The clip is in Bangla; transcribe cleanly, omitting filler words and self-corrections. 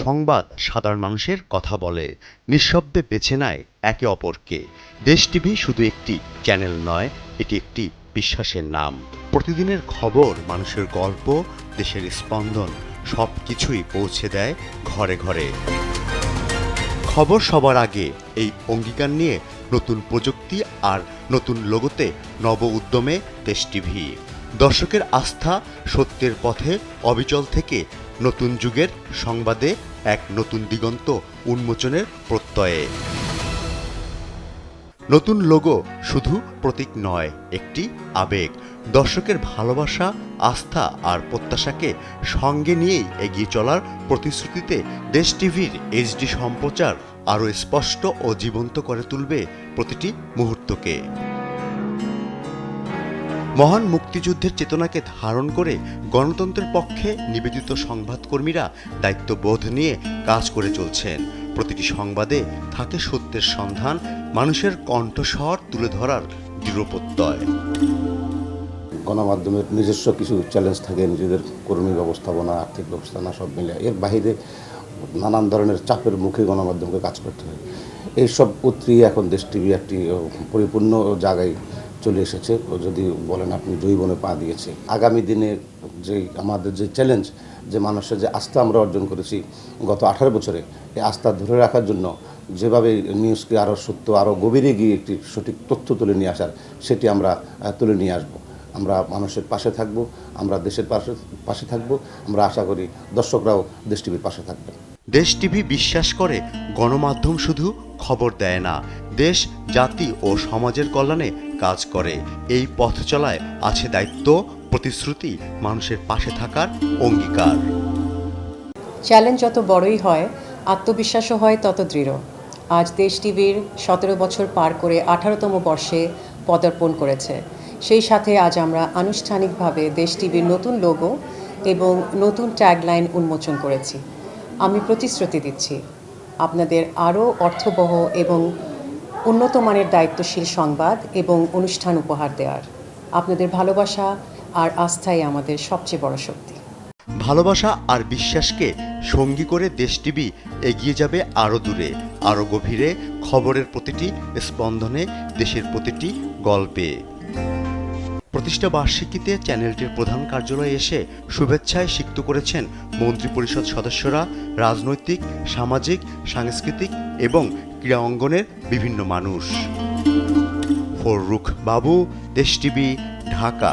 সংবাদ সাধারণ মানুষের কথা বলে, নিঃশব্দে বেছে নেয় একে অপরকে। দেশ টিভি শুধু একটি চ্যানেল নয়, এটি একটি বিশ্বাসের নাম। প্রতিদিনের খবর, মানুষের গল্প, দেশের স্পন্দন সবকিছুই পৌঁছে দেয় ঘরে ঘরে। খবর সবার আগে, এই অঙ্গীকার নিয়ে নতুন প্রযুক্তি আর নতুন লোগোতে নব উদ্যমে দেশ টিভি। দর্শকের আস্থা, সত্যের পথে অবিচল থেকে নতুন যুগের সংবাদে এক নতুন দিগন্ত উন্মোচনের প্রত্যয়ে। নতুন লোগো শুধু প্রতীক নয়, একটি আবেগ। দর্শকের ভালোবাসা, আস্থা আর প্রত্যাশাকে সঙ্গে নিয়েই এগিয়ে চলার প্রতিশ্রুতিতে দেশ টিভির এইচডি সম্প্রচার আরও স্পষ্ট ও জীবন্ত করে তুলবে প্রতিটি মুহূর্তকে। মহান মুক্তিযুদ্ধের চেতনাকে ধারণ করে গণতন্ত্রের পক্ষে নিবেদিত সংবাদকর্মীরা দায়িত্ববোধ নিয়ে কাজ করে চলছেন। প্রতিটি সংবাদে থাকে সত্যের সন্ধান, মানুষের কণ্ঠস্বর তুলে ধরার দৃঢ় প্রত্যয়। গণমাধ্যমের নিজস্ব কিছু চ্যালেঞ্জ থাকে, নিজেদের কর্মী ব্যবস্থাপনা, আর্থিক ব্যবস্থাপনা সব মিলে। এর বাহিরে নানান ধরনের চাপের মুখে গণমাধ্যমকে কাজ করতে হয়। এইসব উতরিয়ে এখন দেশ টিভি একটি পরিপূর্ণ জায়গায় চলে এসেছে। যদি বলেন আপনি জৈবনে পা দিয়েছে। আগামী দিনে যে আমাদের যে চ্যালেঞ্জ, যে মানুষের যে আস্থা আমরা অর্জন করেছি গত 18 বছরে, এই আস্থা ধরে রাখার জন্য যেভাবে নিউজকে আরও সত্য, আরও গভীরে গিয়ে একটি সঠিক তথ্য তুলে নিয়ে আসার, সেটি আমরা তুলে নিয়ে আসব। আমরা মানুষের পাশে থাকব, আমরা দেশের পাশে থাকব। আমরা আশা করি দর্শকরাও দেশ টিভির পাশে থাকবেন। দেশ টিভি বিশ্বাস করে, গণমাধ্যম শুধু খবর দেয় না, দেশ, জাতি ও সমাজের কল্যাণে কাজ করে। এই পথ চলায় আছে দায়িত্ব, প্রতিশ্রুতি, মানুষের পাশে থাকার অঙ্গীকার। চ্যালেঞ্জ যত বড়ই হয়, আত্মবিশ্বাসও হয় তত দৃঢ়। আজ দেশ টিভির 17 বছর পার করে 18তম বর্ষে পদার্পণ করেছে। সেই সাথে আজ আমরা আনুষ্ঠানিকভাবে দেশ টিভির নতুন লোগো এবং নতুন ট্যাগলাইন উন্মোচন করেছি। আমি প্রতিশ্রুতি দিচ্ছি আপনাদের আরও অর্থবহ এবং উন্নত মানের দায়িত্বশীল সংবাদ এবং অনুষ্ঠান উপহার দেওয়ার। আপনাদের ভালোবাসা আর আস্থাই আমাদের সবচেয়ে বড় শক্তি। ভালোবাসা আর বিশ্বাসকে সঙ্গী করে দেশ টিভি এগিয়ে যাবে আরও দূরে, আরও গভীরে, খবরের প্রতিটি স্পন্দনে, দেশের প্রতিটি গল্পে। প্রতিষ্ঠা বার্ষিকীতে চ্যানেলটির প্রধান কার্যালয়ে এসে শুভেচ্ছায় সিক্ত করেছেন মন্ত্রিপরিষদ সদস্যরা, রাজনৈতিক, সামাজিক, সাংস্কৃতিক এবং ক্রীড়া অঙ্গনের বিভিন্ন মানুষ। ফররুখ বাবু, দেশ টিভি, ঢাকা।